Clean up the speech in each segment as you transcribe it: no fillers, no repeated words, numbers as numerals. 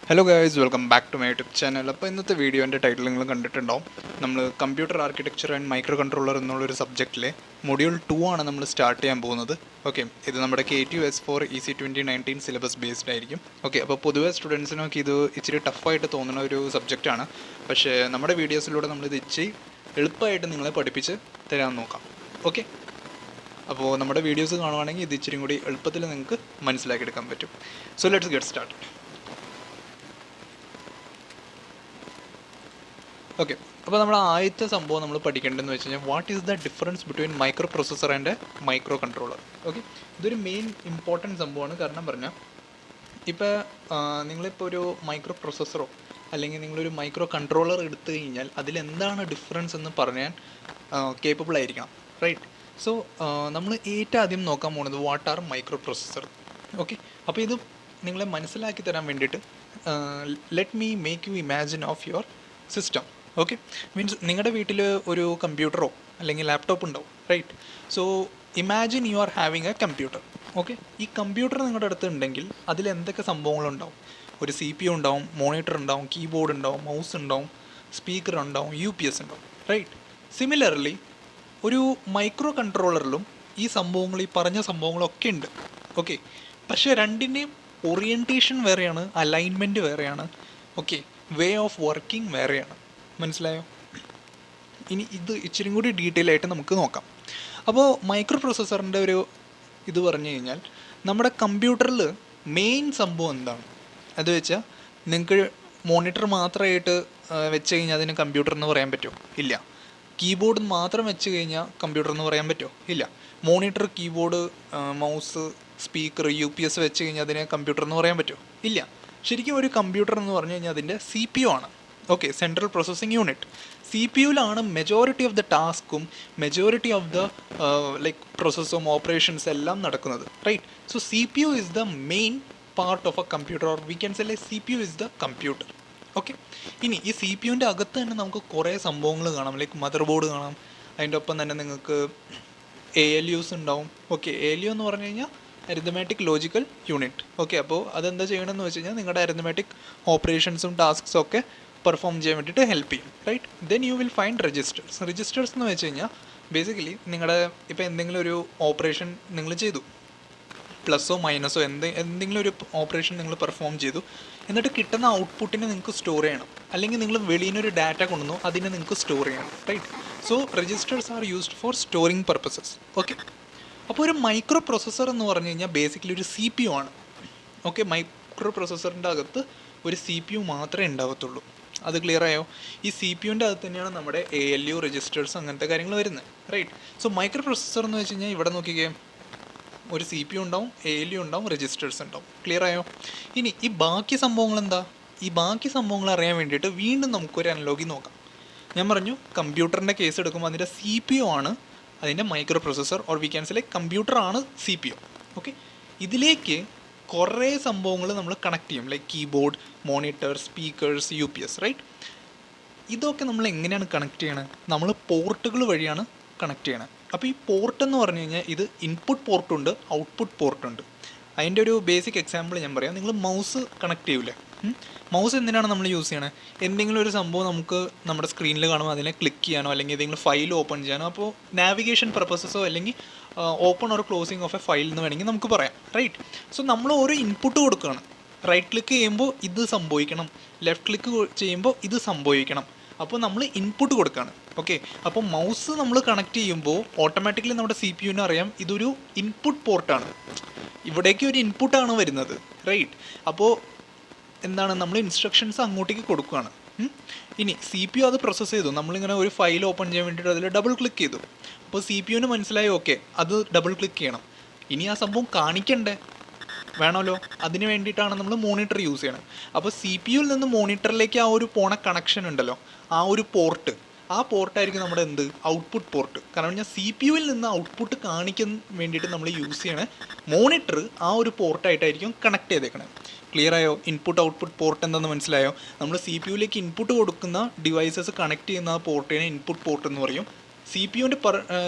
Hello guys, welcome back to my YouTube channel. അപ്പോൾ ഇന്നത്തെ വീഡിയോൻ്റെ ടൈറ്റിൽ നിങ്ങൾ കണ്ടിട്ടുണ്ടാവും. നമ്മൾ computer architecture and micro controller എന്നുള്ളൊരു സബ്ജക്റ്റിലെ മൊഡ്യൂൾ 2 ആണ് നമ്മൾ സ്റ്റാർട്ട് ചെയ്യാൻ പോകുന്നത്. ഓക്കെ, ഇത് നമ്മുടെ KTU-S4 EC 2019 സിലബസ് ബേസ്ഡ് ആയിരിക്കും. ഓക്കെ, അപ്പോൾ പൊതുവെ സ്റ്റുഡൻസിനൊക്കെ ഇത് ഇച്ചിരി ടഫായിട്ട് തോന്നുന്ന ഒരു സബ്ജക്റ്റാണ്. പക്ഷേ നമ്മുടെ വീഡിയോസിലൂടെ നമ്മളിത് ഇച്ചിരി എളുപ്പമായിട്ട് നിങ്ങളെ പഠിപ്പിച്ച് തരാൻ നോക്കാം. ഓക്കെ, അപ്പോൾ നമ്മുടെ വീഡിയോസ് കാണുവാണെങ്കിൽ ഇത് ഇച്ചിരി കൂടി എളുപ്പത്തിൽ നിങ്ങൾക്ക് മനസ്സിലാക്കിയെടുക്കാൻ പറ്റും. So let's get start. Okay, അപ്പോൾ നമ്മൾ ആദ്യത്തെ സംഭവം നമ്മൾ പഠിക്കേണ്ടതെന്ന് വെച്ച് കഴിഞ്ഞാൽ what is the difference between micro processor and micro controller. Okay, ഇതൊരു മെയിൻ ഇമ്പോർട്ടൻറ്റ് സംഭവമാണ്. കാരണം പറഞ്ഞാൽ ഇപ്പോൾ നിങ്ങളിപ്പോൾ ഒരു മൈക്രോ പ്രൊസസ്സറോ അല്ലെങ്കിൽ നിങ്ങളൊരു മൈക്രോ കൺട്രോളർ എടുത്തു കഴിഞ്ഞാൽ അതിലെന്താണ് ഡിഫറൻസ് എന്ന് പറയാൻ കേപ്പബിൾ ആയിരിക്കണം, റൈറ്റ്? സോ നമ്മൾ ഏറ്റവും ആദ്യം നോക്കാൻ പോകുന്നത് what are micro processor. Okay, അപ്പോൾ ഇത് നിങ്ങളെ മനസ്സിലാക്കി തരാൻ വേണ്ടിയിട്ട് let me make you imagine of your system. Okay, means നിങ്ങളുടെ വീട്ടിൽ ഒരു കമ്പ്യൂട്ടറോ അല്ലെങ്കിൽ ലാപ്ടോപ്പ് ഉണ്ടാവും, right? So imagine you are having a computer. Okay, ഈ കമ്പ്യൂട്ടർ നിങ്ങളുടെ അടുത്ത് ഉണ്ടെങ്കിൽ അതിൽ എന്തൊക്കെ സംഭവങ്ങളുണ്ടാവും? ഒരു CPU ഉണ്ടാവും, മോണിറ്റർ ഉണ്ടാവും, കീബോർഡ് ഉണ്ടാവും, മൗസ് ഉണ്ടാവും, സ്പീക്കർ ഉണ്ടാവും, UPS ഉണ്ടാവും, റൈറ്റ്? സിമിലർലി ഒരു മൈക്രോ കൺട്രോളറിലും ഈ സംഭവങ്ങൾ, ഈ പറഞ്ഞ സംഭവങ്ങളൊക്കെ ഉണ്ട്. ഓക്കെ, പക്ഷേ രണ്ടിൻ്റെയും ഓറിയൻറ്റേഷൻ വേറെയാണ്, അലൈൻമെൻറ്റ് വേറെയാണ്. ഓക്കെ, വേ ഓഫ് വർക്കിംഗ് വേറെയാണ്. മനസ്സിലായോ? ഇനി ഇത് ഇച്ചിരി കൂടി ഡീറ്റെയിൽ ആയിട്ട് നമുക്ക് നോക്കാം. അപ്പോൾ മൈക്രോ പ്രൊസസ്സറിൻ്റെ ഒരു ഇത് പറഞ്ഞു കഴിഞ്ഞാൽ നമ്മുടെ കമ്പ്യൂട്ടറിൽ മെയിൻ സംഭവം എന്താണ് അത് വെച്ചാൽ, നിങ്ങൾക്ക് മോണിറ്റർ മാത്രമായിട്ട് വെച്ച് കഴിഞ്ഞാൽ അതിന് കമ്പ്യൂട്ടർ എന്ന് പറയാൻ പറ്റുമോ? ഇല്ല. കീബോർഡ് മാത്രം വെച്ച് കഴിഞ്ഞാൽ കമ്പ്യൂട്ടർ എന്ന് പറയാൻ പറ്റുമോ? ഇല്ല. Monitor, keyboard, mouse, speaker, UPS വെച്ച് കഴിഞ്ഞാൽ അതിനെ കമ്പ്യൂട്ടർ എന്ന് പറയാൻ പറ്റുമോ? ഇല്ല. ശരിക്കും ഒരു കമ്പ്യൂട്ടർ എന്ന് പറഞ്ഞു കഴിഞ്ഞാൽ അതിൻ്റെ CPU ആണ്. Okay, central processing unit. CPUയിലാണ് മെജോറിറ്റി ഓഫ് ദ ടാസ്കും മെജോറിറ്റി ഓഫ് ദ പ്രോസസ്സും ഓപ്പറേഷൻസ് എല്ലാം നടക്കുന്നത്, right? So CPU is the main part of a computer, or we can say CPU is the computer. Okay, ഇനി ഈ CPUവിൻ്റെ അകത്ത് തന്നെ നമുക്ക് കുറേ സംഭവങ്ങൾ കാണാം. ലൈക്ക് മദർ ബോർഡ് കാണാം, അതിൻ്റെ ഒപ്പം തന്നെ നിങ്ങൾക്ക് ALUs ഉണ്ടാവും. ഓക്കെ, ALU എന്ന് പറഞ്ഞു കഴിഞ്ഞാൽ അരിത്തമാറ്റിക് ലോജിക്കൽ യൂണിറ്റ്. ഓക്കെ, അപ്പോൾ അതെന്താ ചെയ്യണമെന്ന് വെച്ച് കഴിഞ്ഞാൽ നിങ്ങളുടെ അരിത്തമാറ്റിക് ഓപ്പറേഷൻസും ടാസ്ക്സും ഒക്കെ പെർഫോം ചെയ്യാൻ വേണ്ടിയിട്ട് ഹെൽപ്പ് ചെയ്യും, right? Then you will find registers. Registers എന്ന് വെച്ച് കഴിഞ്ഞാൽ ബേസിക്കലി നിങ്ങളുടെ ഇപ്പോൾ എന്തെങ്കിലും ഒരു ഓപ്പറേഷൻ നിങ്ങൾ ചെയ്തു, പ്ലസ്സോ മൈനസോ എന്തെങ്കിലും ഒരു ഓപ്പറേഷൻ നിങ്ങൾ പെർഫോം ചെയ്തു, എന്നിട്ട് കിട്ടുന്ന ഔട്ട്പുട്ടിനെ നിങ്ങൾക്ക് സ്റ്റോർ ചെയ്യണം. അല്ലെങ്കിൽ നിങ്ങൾ വെളിയിൽ നിന്ന് ഒരു ഡാറ്റ കൊണ്ടുവന്നു, അതിനെ നിങ്ങൾക്ക് സ്റ്റോർ ചെയ്യണം, right? So registers are used for storing purposes. Okay, അപ്പോൾ ഒരു മൈക്രോ പ്രൊസസ്സർ എന്ന് പറഞ്ഞു കഴിഞ്ഞാൽ ബേസിക്കലി ഒരു CPU ആണ്. ഓക്കെ, മൈക്രോ പ്രൊസസ്സറിൻ്റെ അകത്ത് ഒരു CPU മാത്രമേ ഉണ്ടാകത്തുള്ളൂ. അത് ക്ലിയർ ആയോ? ഈ CPUവിൻ്റെ അകത്ത് തന്നെയാണ് നമ്മുടെ ALU, രജിസ്റ്റേഴ്സ്, അങ്ങനത്തെ കാര്യങ്ങൾ വരുന്നത്, റൈറ്റ്? സോ മൈക്രോ പ്രൊസസ്സർ എന്ന് വെച്ച് കഴിഞ്ഞാൽ ഇവിടെ നോക്കിക്കേ, ഒരു CPU ഉണ്ടാവും, ALU ഉണ്ടാവും, രജിസ്റ്റേഴ്സ് ഉണ്ടാവും. ക്ലിയർ ആയോ? ഇനി ഈ ബാക്കി സംഭവങ്ങൾ എന്താ? ഈ ബാക്കി സംഭവങ്ങൾ അറിയാൻ വേണ്ടിയിട്ട് വീണ്ടും നമുക്കൊരു അനലോഗി നോക്കാം. ഞാൻ പറഞ്ഞു കമ്പ്യൂട്ടറിൻ്റെ കേസ് എടുക്കുമ്പോൾ അതിൻ്റെ CPU ആണ് അതിൻ്റെ microprocessor, or we can say കമ്പ്യൂട്ടറാണ് CPU. ഓക്കെ, ഇതിലേക്ക് കുറേ സംഭവങ്ങൾ നമ്മൾ കണക്ട് ചെയ്യും, like keyboard, monitor, speakers, UPS, right? ഇതൊക്കെ നമ്മൾ എങ്ങനെയാണ് കണക്ട് ചെയ്യണത്? നമ്മൾ പോർട്ടുകൾ വഴിയാണ് കണക്ട് ചെയ്യണത്. അപ്പോൾ ഈ പോർട്ട് എന്ന് പറഞ്ഞു കഴിഞ്ഞാൽ ഇത് ഇൻപുട്ട് പോർട്ടുണ്ട്, ഔട്ട്പുട്ട് പോർട്ടുണ്ട്. അതിൻ്റെ ഒരു ബേസിക് എക്സാമ്പിൾ ഞാൻ പറയാം. നിങ്ങൾ മൗസ് കണക്ട് ചെയ്യൂലേ? മൗസ് എന്തിനാണ് നമ്മൾ യൂസ് ചെയ്യണത്? എന്തെങ്കിലും ഒരു സംഭവം നമുക്ക് നമ്മുടെ സ്ക്രീനിൽ കാണുമ്പോൾ അതിനെ ക്ലിക്ക് ചെയ്യാനോ അല്ലെങ്കിൽ ഏതെങ്കിലും ഫയൽ ഓപ്പൺ ചെയ്യാനോ, അപ്പോൾ നാവിഗേഷൻ പർപ്പസസോ അല്ലെങ്കിൽ open or closing of A file എന്ന് വേണമെങ്കിൽ നമുക്ക് പറയാം, റൈറ്റ്? സോ നമ്മൾ ഓരോ ഇൻപുട്ട് കൊടുക്കുകയാണ്. റൈറ്റ് ക്ലിക്ക് ചെയ്യുമ്പോൾ ഇത് സംഭവിക്കണം, ലെഫ്റ്റ് ക്ലിക്ക് ചെയ്യുമ്പോൾ ഇത് സംഭവിക്കണം. അപ്പോൾ നമ്മൾ ഇൻപുട്ട് കൊടുക്കുകയാണ്. ഓക്കെ, അപ്പോൾ മൗസ് നമ്മൾ കണക്ട് ചെയ്യുമ്പോൾ ഓട്ടോമാറ്റിക്കലി നമ്മുടെ CPUവിന് അറിയാം ഇതൊരു ഇൻപുട്ട് പോർട്ടാണ്, ഇവിടേക്ക് ഒരു ഇൻപുട്ടാണ് വരുന്നത്, റൈറ്റ്? അപ്പോൾ എന്താണ്, നമ്മൾ ഇൻസ്ട്രക്ഷൻസ് അങ്ങോട്ടേക്ക് കൊടുക്കുകയാണ്. ഇനി CPU അത് പ്രോസസ്സ് ചെയ്തു, നമ്മളിങ്ങനെ ഒരു ഫയൽ ഓപ്പൺ ചെയ്യാൻ വേണ്ടിയിട്ട് അതിൽ ഡബിൾ ക്ലിക്ക് ചെയ്തു. അപ്പോൾ CPUവിന് മനസ്സിലായി ഓക്കെ അത് ഡബിൾ ക്ലിക്ക് ചെയ്യണം. ഇനി ആ സംഭവം കാണിക്കണ്ടേ? വേണമല്ലോ. അതിന് വേണ്ടിയിട്ടാണ് നമ്മൾ മോണിറ്റർ യൂസ് ചെയ്യണം. അപ്പോൾ CPUവിൽ നിന്ന് മോണിറ്ററിലേക്ക് ആ ഒരു പോണ കണക്ഷൻ ഉണ്ടല്ലോ, ആ ഒരു പോർട്ട്, ആ പോർട്ടായിരിക്കും നമ്മുടെ എന്ത്, ഔട്ട്പുട്ട് പോർട്ട്. കാരണം ഞാൻ CPUവിൽ നിന്ന് ഔട്ട്പുട്ട് കാണിക്കാൻ വേണ്ടിയിട്ട് നമ്മൾ യൂസ് ചെയ്യണ മോണിറ്റർ ആ ഒരു പോർട്ടായിട്ടായിരിക്കും കണക്ട് ചെയ്തേക്കണേ. ക്ലിയർ ആയോ? ഇൻപുട്ട് ഔട്ട്പുട്ട് പോർട്ട് എന്താണെന്ന് മനസ്സിലായോ? നമ്മൾ CPUവിലേക്ക് ഇൻപുട്ട് കൊടുക്കുന്ന ഡിവൈസസ് കണക്ട് ചെയ്യുന്ന ആ പോർട്ടിനെ ഇൻപുട്ട് പോർട്ട് എന്ന് പറയും. CPUവിൻ്റെ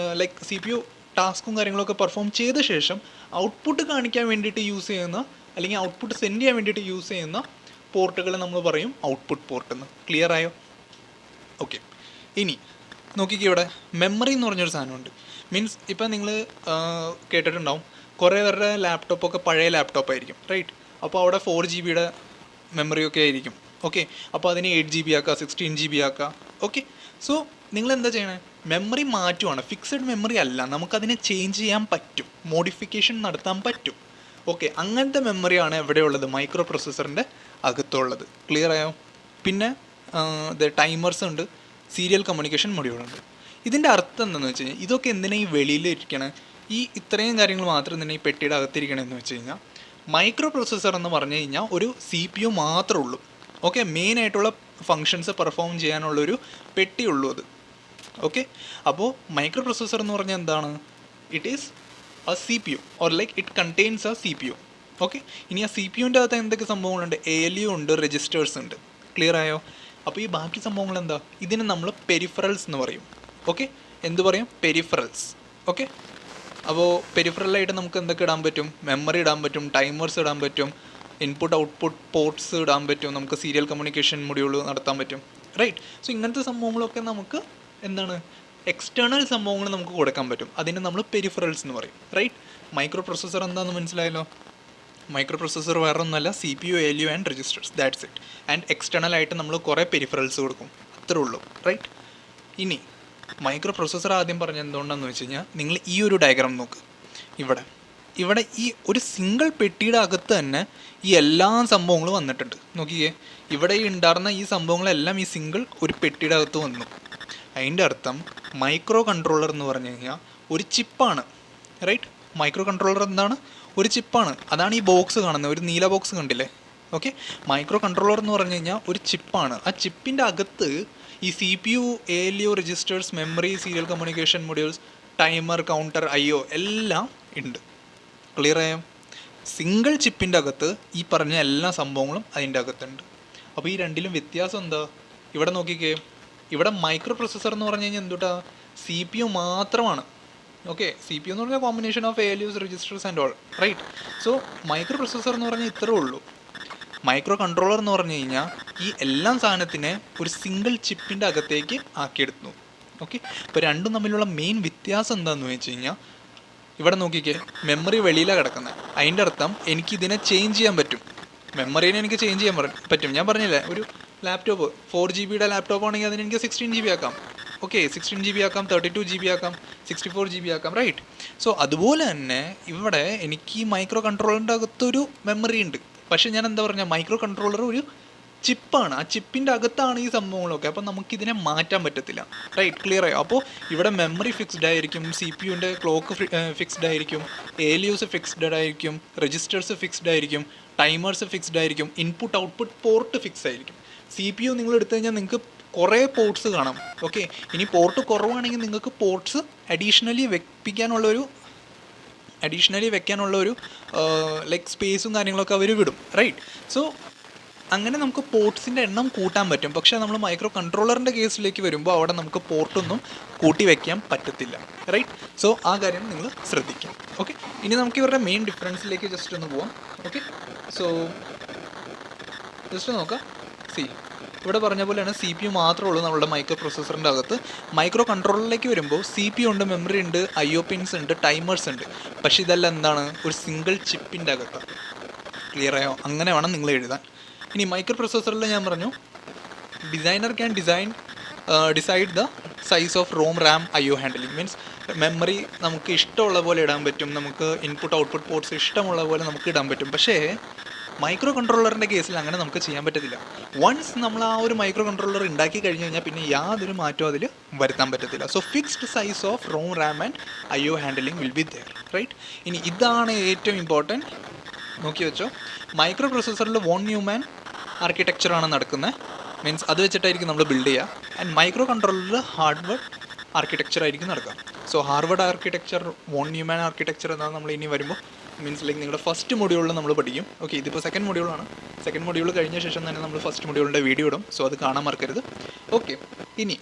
CPU ടാസ്കും കാര്യങ്ങളൊക്കെ പെർഫോം ചെയ്ത ശേഷം ഔട്ട്പുട്ട് കാണിക്കാൻ വേണ്ടിയിട്ട് യൂസ് ചെയ്യുന്ന അല്ലെങ്കിൽ ഔട്ട്പുട്ട് സെൻഡ് ചെയ്യാൻ വേണ്ടിയിട്ട് യൂസ് ചെയ്യുന്ന പോർട്ടുകൾ നമ്മൾ പറയും ഔട്ട്പുട്ട് പോർട്ട് എന്ന്. ക്ലിയർ ആയോ? ഓക്കെ. ഇനി നോക്കിക്കേ, ഇവിടെ മെമ്മറി എന്ന് പറഞ്ഞൊരു സാധനമുണ്ട്. മീൻസ് ഇപ്പം നിങ്ങൾ കേട്ടിട്ടുണ്ടാവും, കുറേ പേരുടെ ലാപ്ടോപ്പൊക്കെ പഴയ ലാപ്ടോപ്പായിരിക്കും, റൈറ്റ്? അപ്പോൾ അവിടെ 4 GB മെമ്മറിയൊക്കെ ആയിരിക്കും. ഓക്കെ, അപ്പോൾ അതിന് 8 GB ആക്കുക, 16 GB ആക്കുക. ഓക്കെ, സോ നിങ്ങൾ എന്താ ചെയ്യണേ? മെമ്മറി മാറ്റുവാണ്. ഫിക്സഡ് മെമ്മറി അല്ല, നമുക്കതിനെ ചേഞ്ച് ചെയ്യാൻ പറ്റും, മോഡിഫിക്കേഷൻ നടത്താൻ പറ്റും. ഓക്കെ, അങ്ങനത്തെ മെമ്മറിയാണ് എവിടെയുള്ളത്? മൈക്രോ പ്രൊസസ്സറിൻ്റെ അകത്തുള്ളത്. ക്ലിയർ ആയോ? പിന്നെ ടൈമേഴ്സ് ഉണ്ട്, സീരിയൽ കമ്മ്യൂണിക്കേഷൻ മൊഡ്യൂളുണ്ട്. ഇതിൻ്റെ അർത്ഥം എന്താണെന്ന് വെച്ച് കഴിഞ്ഞാൽ, ഇതൊക്കെ എന്തിനാ ഈ വെളിയിൽ ഇരിക്കണേ? ഈ ഇത്രയും കാര്യങ്ങൾ മാത്രം തന്നെ ഈ പെട്ടിയുടെ അകത്തിരിക്കണമെന്ന് വെച്ച് കഴിഞ്ഞാൽ, മൈക്രോ പ്രൊസസ്സർ എന്ന് പറഞ്ഞു കഴിഞ്ഞാൽ ഒരു CPU മാത്രമേ ഉള്ളൂ. ഓക്കെ, മെയിനായിട്ടുള്ള ഫങ്ഷൻസ് പെർഫോം ചെയ്യാനുള്ളൊരു പെട്ടിയുള്ളൂ അത്. ഓക്കെ, അപ്പോൾ മൈക്രോ പ്രൊസസ്സർ എന്ന് പറഞ്ഞാൽ എന്താണ്? It is A CPU or like it contains A CPU. Okay, ഇനി ആ CPUൻ്റെ അകത്ത് എന്തൊക്കെ സംഭവങ്ങളുണ്ട്? ALU ഉണ്ട്, രജിസ്റ്റേഴ്സ് ഉണ്ട്. ക്ലിയർ ആയോ? അപ്പോൾ ഈ ബാക്കി സംഭവങ്ങൾ എന്താ? ഇതിന് നമ്മൾ പെരിഫറൽസ് എന്ന് പറയും. ഓക്കെ, എന്ത് പറയും? പെരിഫറൽസ്. ഓക്കെ, അപ്പോൾ പെരിഫറലായിട്ട് നമുക്ക് എന്തൊക്കെ ഇടാൻ പറ്റും? മെമ്മറി ഇടാൻ പറ്റും, ടൈമേഴ്സ് ഇടാൻ പറ്റും, ഇൻപുട്ട് ഔട്ട്പുട്ട് പോർട്ട്സ് ഇടാൻ പറ്റും, നമുക്ക് സീരിയൽ കമ്മ്യൂണിക്കേഷൻ മൊഡ്യൂൾ നടത്താൻ പറ്റും, റൈറ്റ്? സോ ഇങ്ങനത്തെ സംഭവങ്ങളൊക്കെ നമുക്ക് എന്താണ്? എക്സ്റ്റേണൽ സംഭവങ്ങൾ നമുക്ക് കൊടുക്കാൻ പറ്റും. അതിന് നമ്മൾ പെരിഫറൽസ് എന്ന് പറയും, റൈറ്റ്? മൈക്രോ പ്രൊസസ്സർ എന്താണെന്ന് മനസ്സിലായല്ലോ? മൈക്രോ പ്രൊസസ്സർ വേറെ ഒന്നുമല്ല, CPU, ALU and registers, that's it. And external ആയിട്ട് നമ്മൾ കുറേ പെരിഫറൽസ് കൊടുക്കും, അത്രേ ഉള്ളൂ, റൈറ്റ്? ഇനി മൈക്രോ പ്രൊസസ്സർ ആദ്യം പറഞ്ഞ എന്തുകൊണ്ടാണെന്ന് വെച്ച് കഴിഞ്ഞാൽ, നിങ്ങൾ ഈ ഒരു ഡയഗ്രാം നോക്ക്. ഇവിടെ ഈ ഒരു സിംഗിൾ പെട്ടിയുടെ അകത്ത് തന്നെ ഈ എല്ലാ സംഭവങ്ങളും വന്നിട്ടുണ്ട്. നോക്കിയേ, ഇവിടെ ഈ ഉണ്ടായിരുന്ന ഈ സംഭവങ്ങളെല്ലാം ഈ സിംഗിൾ ഒരു പെട്ടിയുടെ അകത്ത് വന്നു. അതിൻ്റെ അർത്ഥം മൈക്രോ കൺട്രോളർ എന്ന് പറഞ്ഞു കഴിഞ്ഞാൽ ഒരു ചിപ്പാണ്, റൈറ്റ്? മൈക്രോ കൺട്രോളർ എന്താണ്? ഒരു ചിപ്പാണ്. അതാണ് ഈ ബോക്സ് കാണുന്നത്, ഒരു നീല ബോക്സ് കണ്ടില്ലേ? ഓക്കെ, മൈക്രോ കൺട്രോളർ എന്ന് പറഞ്ഞു കഴിഞ്ഞാൽ ഒരു ചിപ്പാണ്. ആ ചിപ്പിൻ്റെ അകത്ത് ഈ CPU, ALU, registers, memory, serial communication modules, timer, counter, IO എല്ലാം ഉണ്ട്. ക്ലിയർ ആയോ? സിംഗിൾ ചിപ്പിൻ്റെ അകത്ത് ഈ പറഞ്ഞ എല്ലാ സംഭവങ്ങളും അതിൻ്റെ അകത്തുണ്ട്. അപ്പോൾ ഈ രണ്ടിലും വ്യത്യാസം എന്താ? ഇവിടെ നോക്കിക്കേ, ഇവിടെ മൈക്രോ പ്രൊസസ്സർ എന്ന് പറഞ്ഞു കഴിഞ്ഞാൽ എന്തുട്ടാ? CPU മാത്രമാണ്. ഓക്കെ, CPU എന്ന് പറഞ്ഞാൽ combination of ALUs, registers and all, right? So micro processor എന്ന് പറഞ്ഞാൽ ഇത്രേ ഉള്ളൂ. മൈക്രോ കൺട്രോളർ എന്ന് പറഞ്ഞു കഴിഞ്ഞാൽ ഈ എല്ലാ സാധനത്തിനെ ഒരു സിംഗിൾ ചിപ്പിൻ്റെ അകത്തേക്ക് ആക്കിയെടുത്തു. ഓക്കെ, ഇപ്പോൾ രണ്ടും തമ്മിലുള്ള മെയിൻ വ്യത്യാസം എന്താണെന്ന് വെച്ച് കഴിഞ്ഞാൽ, ഇവിടെ നോക്കിക്കേ, മെമ്മറി വെളിയിലാണ് കിടക്കുന്നത്. അതിൻ്റെ അർത്ഥം എനിക്കിതിനെ ചേഞ്ച് ചെയ്യാൻ പറ്റും. മെമ്മറീനെ എനിക്ക് ചേഞ്ച് ചെയ്യാൻ പറ്റും. ഞാൻ പറഞ്ഞില്ലേ, ഒരു ലാപ്ടോപ്പ് 4 GB ലാപ്ടോപ്പ് ആണെങ്കിൽ അതിന് എനിക്ക് 16 GB ആക്കാം. ഓക്കെ, 16 GB ആക്കാം, 32 GB ആക്കാം, 64 GB ആക്കാം, റൈറ്റ്? സോ അതുപോലെ തന്നെ ഇവിടെ എനിക്ക് ഈ മൈക്രോ കൺട്രോളറിൻ്റെ അകത്തൊരു മെമ്മറി ഉണ്ട്. പക്ഷേ ഞാൻ എന്താ പറഞ്ഞാൽ, മൈക്രോ കൺട്രോളർ ഒരു ചിപ്പാണ്. ആ ചിപ്പിൻ്റെ അകത്താണ് ഈ സംഭവങ്ങളൊക്കെ. അപ്പോൾ നമുക്കിതിനെ മാറ്റാൻ പറ്റത്തില്ല, റൈറ്റ്? ക്ലിയർ ആയോ? അപ്പോൾ ഇവിടെ മെമ്മറി ഫിക്സ്ഡ് ആയിരിക്കും, CPUൻ്റെ ക്ലോക്ക് ഫിക്സ്ഡ് ആയിരിക്കും, ALUs ഫിക്സ്ഡ് ആയിരിക്കും, രജിസ്റ്റേഴ്സ് ഫിക്സ്ഡ് ആയിരിക്കും, ടൈമേഴ്സ് ഫിക്സ്ഡ് ആയിരിക്കും, ഇൻപുട്ട് ഔട്ട്പുട്ട് പോർട്ട് ഫിക്സ് ആയിരിക്കും. CPU നിങ്ങൾ എടുത്തു കഴിഞ്ഞാൽ നിങ്ങൾക്ക് കുറേ പോർട്ട്സ് കാണാം. ഓക്കെ, ഇനി പോർട്ട് കുറവാണെങ്കിൽ നിങ്ങൾക്ക് പോർട്ട്സ് അഡീഷണലി വെക്കാനുള്ള ഒരു ലൈക്ക് സ്പേസും കാര്യങ്ങളൊക്കെ അവർ വിടും, റൈറ്റ്? സോ അങ്ങനെ നമുക്ക് പോർട്ട്സിൻ്റെ എണ്ണം കൂട്ടാൻ പറ്റും. പക്ഷേ നമ്മൾ മൈക്രോ കൺട്രോളറിൻ്റെ കേസിലേക്ക് വരുമ്പോൾ അവിടെ നമുക്ക് പോർട്ടൊന്നും കൂട്ടി വയ്ക്കാൻ പറ്റത്തില്ല, റൈറ്റ്? സോ ആ കാര്യം നിങ്ങൾ ശ്രദ്ധിക്കാം. ഓക്കെ, ഇനി നമുക്ക് ഇവരുടെ മെയിൻ ഡിഫറൻസിലേക്ക് ജസ്റ്റ് ഒന്ന് പോവാം. ഓക്കെ, സോ ജസ്റ്റ് നോക്കാം. ഇവിടെ പറഞ്ഞ പോലെയാണ് CPU മാത്രമേ ഉള്ളൂ നമ്മുടെ മൈക്രോ പ്രൊസസ്സറിൻ്റെ അകത്ത്. മൈക്രോ കൺട്രോളറിലേക്ക് വരുമ്പോൾ CPU ഉണ്ട്, മെമ്മറി ഉണ്ട്, IO പിൻസ് ഉണ്ട്, ടൈമേഴ്സ് ഉണ്ട്. പക്ഷേ ഇതെല്ലാം എന്താണ്? ഒരു സിംഗിൾ ചിപ്പിൻ്റെ അകത്ത്. ക്ലിയർ ആയോ? അങ്ങനെ വേണം നിങ്ങൾ എഴുതാൻ. ഇനി മൈക്രോ പ്രൊസസ്സറിൽ ഞാൻ പറഞ്ഞു, designer can decide the size of ROM, RAM, IO handling. Means memory നമുക്ക് ഇഷ്ടമുള്ള പോലെ ഇടാൻ പറ്റും, നമുക്ക് ഇൻപുട്ട് ഔട്ട്പുട്ട് പോർട്ട്സ് ഇഷ്ടമുള്ള പോലെ നമുക്ക് ഇടാൻ പറ്റും. പക്ഷേ മൈക്രോ കൺട്രോളറിൻ്റെ കേസിൽ അങ്ങനെ നമുക്ക് ചെയ്യാൻ പറ്റത്തില്ല. വൺസ് നമ്മൾ ആ ഒരു മൈക്രോ കൺട്രോളർ ഉണ്ടാക്കി കഴിഞ്ഞ് കഴിഞ്ഞാൽ പിന്നെ യാതൊരു മാറ്റവും അതിൽ വരുത്താൻ പറ്റത്തില്ല. So fixed size of ROM, RAM and IO handling will be there, right? ഇനി ഇതാണ് ഏറ്റവും ഇമ്പോർട്ടൻറ്റ്. നോക്കി വെച്ചോ, മൈക്രോ പ്രൊസസ്സറിൽ വോൺ ന്യൂമാൻ ആർക്കിടെക്ചറാണ് നടക്കുന്നത്. മീൻസ് അത് വെച്ചിട്ടായിരിക്കും നമ്മൾ ബിൽഡ് ചെയ്യുക. ആൻഡ് മൈക്രോ കൺട്രോളറിൽ ഹാർഡ്വേർഡ് ആർക്കിടെക്ചർ ആയിരിക്കും നടക്കുക. So Harvard architecture, von Neumann architecture എന്നാണ് നമ്മൾ ഇനി വരുമ്പോൾ മീൻസ് ലൈക്ക് നിങ്ങളുടെ ഫസ്റ്റ് മൊഡ്യൂളിൽ നമ്മൾ പഠിക്കും. ഓക്കെ, ഇതിപ്പോൾ സെക്കൻഡ് മൊഡ്യൂളാണ്. സെക്കൻഡ് മൊഡ്യൂൾ കഴിഞ്ഞ ശേഷം തന്നെ നമ്മൾ ഫസ്റ്റ് മൊഡ്യൂളിൻ്റെ വീഡിയോ ഇടും. സോ അത് കാണാൻ മറക്കരുത്. ഓക്കെ, ഇനി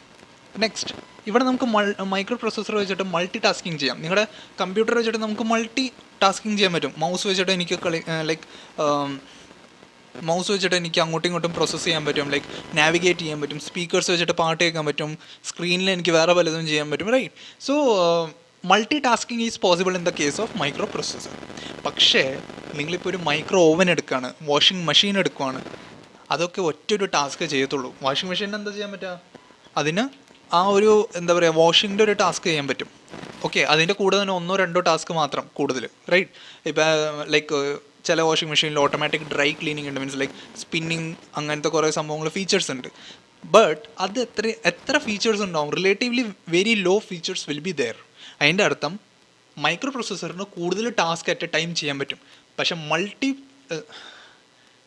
നെക്സ്റ്റ് ഇവിടെ നമുക്ക് മൈക്രോ പ്രൊസസ്സർ വെച്ചിട്ട് മൾട്ടി ടാസ്കിങ് ചെയ്യാം. നിങ്ങളുടെ കമ്പ്യൂട്ടർ വെച്ചിട്ട് നമുക്ക് മൾട്ടി ടാസ്കിങ് ചെയ്യാൻ പറ്റും. മൗസ് വെച്ചിട്ട് എനിക്ക് ലൈക്ക് മൗസ് വെച്ചിട്ട് എനിക്ക് അങ്ങോട്ടും ഇങ്ങോട്ടും പ്രോസസ്സ് ചെയ്യാൻ പറ്റും, ലൈക്ക് നാവിഗേറ്റ് ചെയ്യാൻ പറ്റും, സ്പീക്കേഴ്സ് വെച്ചിട്ട് പാട്ട് കേൾക്കാൻ പറ്റും, സ്ക്രീനിൽ എനിക്ക് വേറെ പലതും ചെയ്യാൻ പറ്റും, right? So multi tasking is possible in the case of micro processor. പക്ഷേ നിങ്ങളിപ്പോൾ ഒരു മൈക്രോ ഓവൻ എടുക്കുകയാണ്, വാഷിംഗ് മെഷീൻ എടുക്കുകയാണ്, അതൊക്കെ ഒറ്റൊരു ടാസ്ക് ചെയ്യത്തുള്ളൂ. വാഷിംഗ് മെഷീനിന് എന്താ ചെയ്യാൻ പറ്റുക? അതിന് ആ ഒരു എന്താ പറയുക വാഷിങ്ങിൻ്റെ ഒരു ടാസ്ക് ചെയ്യാൻ പറ്റും. ഓക്കെ, അതിൻ്റെ കൂടെ തന്നെ 1-2 ടാസ്ക് മാത്രം കൂടുതൽ, റൈറ്റ്? ഇപ്പോൾ ലൈക്ക് ചില വാഷിംഗ് മെഷീനിൽ ഓട്ടോമാറ്റിക് ഡ്രൈ ക്ലീനിങ് ഉണ്ട്, മീൻസ് ലൈക്ക് സ്പിന്നിങ്, അങ്ങനത്തെ കുറേ സംഭവങ്ങൾ ഫീച്ചേഴ്സ് ഉണ്ട്. ബട്ട് അത് എത്ര ഫീച്ചേഴ്സ് ഉണ്ടാവും? Relatively very low features will be there. അതിൻ്റെ അർത്ഥം മൈക്രോ പ്രൊസസ്സറിന് കൂടുതൽ ടാസ്ക് അറ്റ് എ ടൈം ചെയ്യാൻ പറ്റും.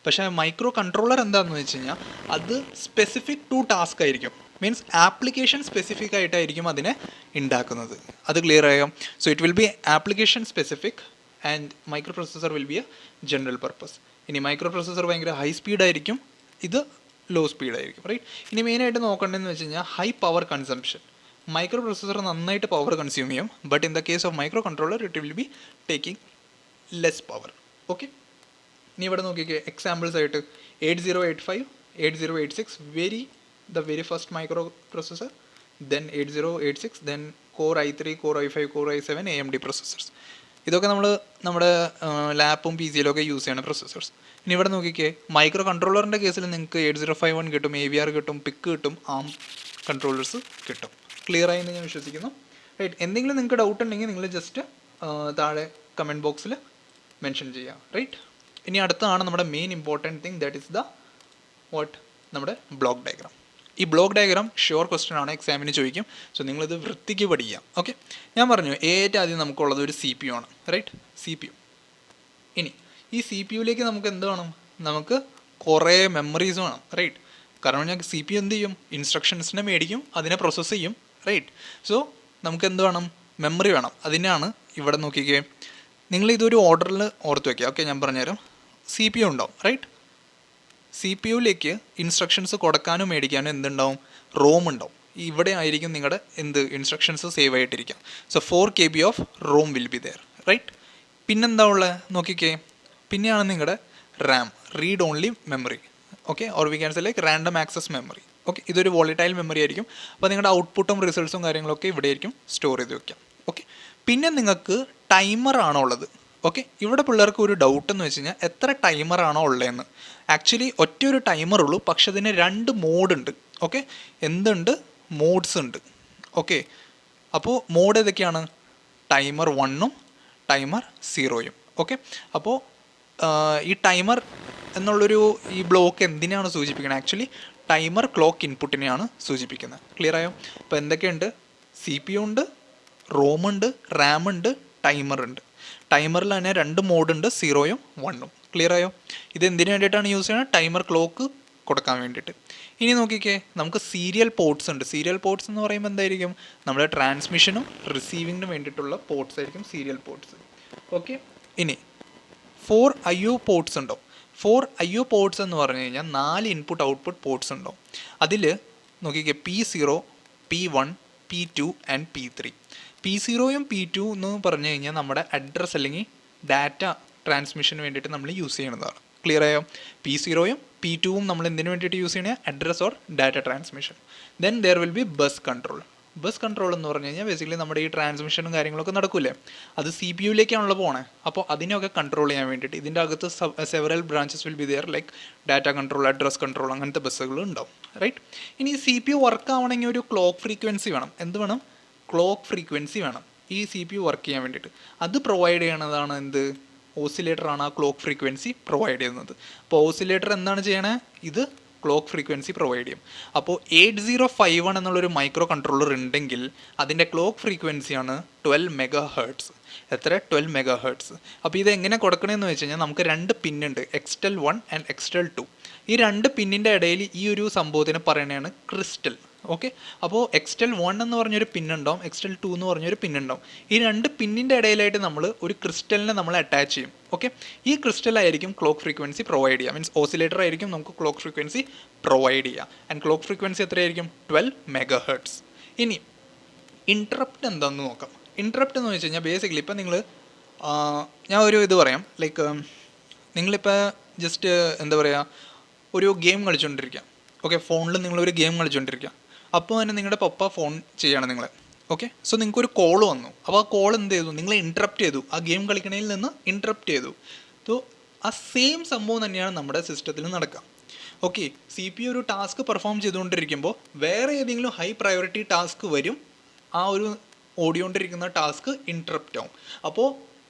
പക്ഷേ മൈക്രോ കൺട്രോളർ എന്താണെന്ന് വെച്ച് കഴിഞ്ഞാൽ അത് സ്പെസിഫിക് ടു ടാസ്ക് ആയിരിക്കും, മീൻസ് ആപ്ലിക്കേഷൻ സ്പെസിഫിക് ആയിട്ടായിരിക്കും അതിനെ ഉണ്ടാക്കുന്നത്. അത് ക്ലിയർ ആയോ? So it will be application specific and micro processor will be A general purpose. ഇനി മൈക്രോ പ്രൊസസ്സർ ഭയങ്കര ഹൈ സ്പീഡായിരിക്കും, ഇത് ലോ സ്പീഡായിരിക്കും, റൈറ്റ്? ഇനി മെയിനായിട്ട് നോക്കേണ്ടതെന്ന് വെച്ച് കഴിഞ്ഞാൽ high power consumption. Micro processor നന്നായിട്ട് പവർ കൺസ്യൂം ചെയ്യും, but in the case of micro controller it will be taking less power. Okay, ഇനി ഇവിടെ നോക്കിക്കേ എക്സാമ്പിൾസ് ആയിട്ട് 8085, 8086 the very first microprocessor, then 8086, then Core i3, Core i5, Core i7 AMD processors. ഇതൊക്കെ നമ്മുടെ ലാപ്പും P സിയിലൊക്കെ use ചെയ്യുന്ന processors. ഇനി ഇവിടെ നോക്കിക്കേ മൈക്രോ കൺട്രോളറിൻ്റെ കേസിൽ നിങ്ങൾക്ക് 8051 കിട്ടും, AVR കിട്ടും, പിക്ക് കിട്ടും, ARM കൺട്രോളേഴ്സ് കിട്ടും. ക്ലിയർ ആയി എന്ന് ഞാൻ വിശ്വസിക്കുന്നു, റൈറ്റ്? എന്തെങ്കിലും നിങ്ങൾക്ക് ഡൗട്ട് ഉണ്ടെങ്കിൽ നിങ്ങൾ ജസ്റ്റ് താഴെ കമൻറ്റ് ബോക്സിൽ മെൻഷൻ ചെയ്യാം, റൈറ്റ്? ഇനി അടുത്താണ് നമ്മുടെ main important thing, that is നമ്മുടെ ബ്ലോക്ക് ഡയഗ്രാം. ഈ ബ്ലോക്ക് ഡയഗ്രാം ഷുവർ ക്വസ്റ്റ്യൻ ആണ്, എക്സാമിന് ചോദിക്കും. സോ നിങ്ങളിത് വൃത്തിക്ക് പഠിക്കുക. ഓക്കെ, ഞാൻ പറഞ്ഞു ഏറ്റവും ആദ്യം നമുക്കുള്ളത് ഒരു CPU ആണ്, റൈറ്റ്? CPU. ഇനി ഈ CPUലേക്ക് നമുക്ക് എന്ത് വേണം? നമുക്ക് കുറേ മെമ്മറീസ് വേണം, റൈറ്റ്? കാരണം ഞാൻ CPU എന്ത് ചെയ്യും? ഇൻസ്ട്രക്ഷൻസിനെ മേടിക്കും, അതിനെ പ്രോസസ്സ് ചെയ്യും, റൈറ്റ്? സോ നമുക്ക് എന്ത് വേണം? മെമ്മറി വേണം. അതിനാണ് ഇവിടെ നോക്കിക്കേ, നിങ്ങളിതൊരു ഓർഡറിൽ ഓർത്ത് വയ്ക്കുക. ഓക്കെ, ഞാൻ പറഞ്ഞുതരാം. CPU ഉണ്ടാവും, റൈറ്റ്? CPUലേക്ക് ഇൻസ്ട്രക്ഷൻസ് കൊടുക്കാനും മേടിക്കാനും എന്തുണ്ടാവും? റോം ഉണ്ടാവും. ഇവിടെ ആയിരിക്കും നിങ്ങളുടെ ഇൻസ്ട്രക്ഷൻസ് സേവ് ആയിട്ടിരിക്കുക. So 4 KB of ROM will be there, right? പിന്നെന്താ ഉള്ളത് നോക്കിക്കേ, പിന്നെയാണ് നിങ്ങളുടെ RAM, read only memory. Okay, or we can say like random access memory. Okay, ഇതൊരു വോളറ്റൈൽ മെമ്മറി ആയിരിക്കും. അപ്പോൾ നിങ്ങളുടെ ഔട്ട്പുട്ടും റിസൾട്ട്സും കാര്യങ്ങളൊക്കെ ഇവിടെ ആയിരിക്കും സ്റ്റോർ ചെയ്ത് വെക്കാം. ഓക്കെ, പിന്നെ നിങ്ങൾക്ക് ടൈമറാണോ ഉള്ളത്? ഓക്കെ, ഇവിടെ പിള്ളേർക്ക് ഒരു ഡൗട്ട് എന്ന് വെച്ച് കഴിഞ്ഞാൽ എത്ര ടൈമറാണോ ഉള്ളതെന്ന്. ആക്ച്വലി ഒറ്റൊരു ടൈമറുള്ളൂ, പക്ഷെ അതിന് 2 മോഡുണ്ട്. ഓക്കെ, എന്തുണ്ട്? മോഡ്സ് ഉണ്ട്. ഓക്കെ, അപ്പോൾ മോഡ് ഏതൊക്കെയാണ്? ടൈമർ 1ഉം ടൈമർ 0യും. ഓക്കെ, അപ്പോൾ ഈ ടൈമർ എന്നുള്ളൊരു ഈ ബ്ലോക്ക് എന്തിനാണ് സൂചിപ്പിക്കുന്നത്? ആക്ച്വലി ടൈമർ ക്ലോക്ക് ഇൻപുട്ടിനെയാണ് സൂചിപ്പിക്കുന്നത്. ക്ലിയർ ആയോ? അപ്പോൾ എന്തൊക്കെയുണ്ട്? CPU ഉണ്ട്, റോം ഉണ്ട്, RAM ഉണ്ട്, ടൈമർ ഉണ്ട്. ടൈമറിൽ തന്നെ 2 മോഡുണ്ട്, 0യും 1ഉം. ക്ലിയർ ആയോ? ഇത് എന്തിനു വേണ്ടിയിട്ടാണ് യൂസ് ചെയ്യുന്നത്? ടൈമർ ക്ലോക്ക് കൊടുക്കാൻ വേണ്ടിയിട്ട്. ഇനി നോക്കിക്കേ, നമുക്ക് സീരിയൽ പോർട്ട്സ് ഉണ്ട്. സീരിയൽ പോർട്ട്സ് എന്ന് പറയുമ്പോൾ എന്തായിരിക്കും? നമ്മുടെ ട്രാൻസ്മിഷനും റിസീവിങ്ങിനും വേണ്ടിയിട്ടുള്ള പോർട്ട്സ് ആയിരിക്കും സീരിയൽ പോർട്ട്സ്. ഓക്കെ, ഇനി 4 IO പോർട്ട്സ് ഉണ്ടാവും. 4 IO പോർട്ട്സ് എന്ന് പറഞ്ഞു കഴിഞ്ഞാൽ 4 ഇൻപുട്ട് ഔട്ട്പുട്ട് പോർട്ട്സ് ഉണ്ടാവും. അതിൽ നോക്കിക്കേ P0, P1, P2 and P3. P0യും P2 എന്ന് പറഞ്ഞു കഴിഞ്ഞാൽ നമ്മുടെ അഡ്രസ്സ് അല്ലെങ്കിൽ ഡാറ്റ ട്രാൻസ്മിഷന് വേണ്ടിയിട്ട് നമ്മൾ യൂസ് ചെയ്യുന്നതാണ്. ക്ലിയർ ആയോ? P0യും P2വും നമ്മൾ എന്തിനു വേണ്ടിയിട്ട് യൂസ് ചെയ്യണേ? Address or data transmission. Then there will be bus control. Bus control എന്ന് പറഞ്ഞു കഴിഞ്ഞാൽ ബേസിക്കലി നമ്മുടെ ഈ ട്രാൻസ്മിഷനും കാര്യങ്ങളൊക്കെ നടക്കൂലേ, അത് CPUയിലേക്കാണല്ലോ പോണേ. അപ്പോൾ അതിനെയൊക്കെ കൺട്രോൾ ചെയ്യാൻ വേണ്ടിയിട്ട് ഇതിൻ്റെ അകത്ത് several branches will be there, like data control, address control, അങ്ങനത്തെ ബസ്സുകൾ ഉണ്ടാവും, റൈറ്റ്? ഇനി CPU വർക്ക് ആവണമെങ്കിൽ ഒരു ക്ലോക്ക് ഫ്രീക്വൻസി വേണം. എന്ത് വേണം? ക്ലോക്ക് ഫ്രീക്വൻസി വേണം ഈ CPU വർക്ക് ചെയ്യാൻ വേണ്ടിയിട്ട്. അത് പ്രൊവൈഡ് ചെയ്യണതാണ് എന്ത്? ഓസിലേറ്ററാണ് ആ ക്ലോക്ക് ഫ്രീക്വൻസി പ്രൊവൈഡ് ചെയ്യുന്നത്. അപ്പോൾ ഓസിലേറ്റർ എന്താണ് ചെയ്യണേ? ഇത് ക്ലോക്ക് ഫ്രീക്വൻസി പ്രൊവൈഡ് ചെയ്യും. അപ്പോൾ 8051 എന്നുള്ളൊരു മൈക്രോ കൺട്രോളർ ഉണ്ടെങ്കിൽ അതിൻ്റെ ക്ലോക്ക് ഫ്രീക്വൻസിയാണ് 12 MHz. എത്ര? 12 MHz. അപ്പോൾ ഇത് എങ്ങനെ കൊടുക്കണമെന്ന് വെച്ച് കഴിഞ്ഞാൽ നമുക്ക് 2 പിന്നുണ്ട്, Extel 1 ആൻഡ് Extel 2. ഈ 2 പിന്നിൻ്റെ ഇടയിൽ ഈ ഒരു സംഭവത്തിന് പറയണതാണ് ക്രിസ്റ്റൽ. ഓക്കെ, അപ്പോൾ Extel 1 എന്ന് പറഞ്ഞൊരു പിന്നുണ്ടാവും, Extel 2 എന്ന് പറഞ്ഞൊരു പിന്നുണ്ടാവും. ഈ 2 പിന്നിൻ്റെ ഇടയിലായിട്ട് നമ്മൾ ഒരു ക്രിസ്റ്റലിനെ നമ്മൾ അറ്റാച്ച് ചെയ്യും. ഓക്കെ, ഈ ക്രിസ്റ്റലായിരിക്കും ക്ലോക്ക് ഫ്രീക്വൻസി പ്രൊവൈഡ് ചെയ്യുക. മീൻസ് ഓസിലേറ്റർ ആയിരിക്കും നമുക്ക് ക്ലോക്ക് ഫ്രീക്വൻസി പ്രൊവൈഡ് ചെയ്യുക. ആൻഡ് ക്ലോക്ക് ഫ്രീക്വൻസി എത്രയായിരിക്കും? 12 MHz. ഇനി ഇൻട്രപ്റ്റ് എന്താണെന്ന് നോക്കാം. ഇൻട്രപ്റ്റ് എന്ന് വെച്ച് കഴിഞ്ഞാൽ ബേസിക്കലി ഇപ്പോൾ ഞാൻ ഒരു ഇത് പറയാം, ലൈക്ക് നിങ്ങളിപ്പോൾ ജസ്റ്റ് എന്താ പറയുക, ഒരു ഗെയിം കളിച്ചുകൊണ്ടിരിക്കുക. ഓക്കെ, ഫോണിൽ നിങ്ങളൊരു ഗെയിം കളിച്ചുകൊണ്ടിരിക്കുക. അപ്പോൾ തന്നെ നിങ്ങളുടെ പപ്പ ഫോൺ ചെയ്യണം നിങ്ങളെ. ഓക്കെ, സോ നിങ്ങൾക്കൊരു കോൾ വന്നു. അപ്പോൾ ആ കോൾ എന്ത് ചെയ്തു, നിങ്ങളെ ഇൻറ്ററപ്റ്റ് ചെയ്തു, ആ ഗെയിം കളിക്കണതിൽ നിന്ന് ഇൻറ്ററപ്റ്റ് ചെയ്തു. സോ ആ സെയിം സംഭവം തന്നെയാണ് നമ്മുടെ സിസ്റ്റത്തിൽ നടക്കുക. ഓക്കെ, CPU ഒരു ടാസ്ക് പെർഫോം ചെയ്തുകൊണ്ടിരിക്കുമ്പോൾ വേറെ ഏതെങ്കിലും ഹൈ പ്രയോറിറ്റി ടാസ്ക് വരും, ആ ഒരു ഓടിക്കൊണ്ടിരിക്കുന്ന ടാസ്ക് ഇൻറ്ററപ്റ്റ് ആവും. അപ്പോൾ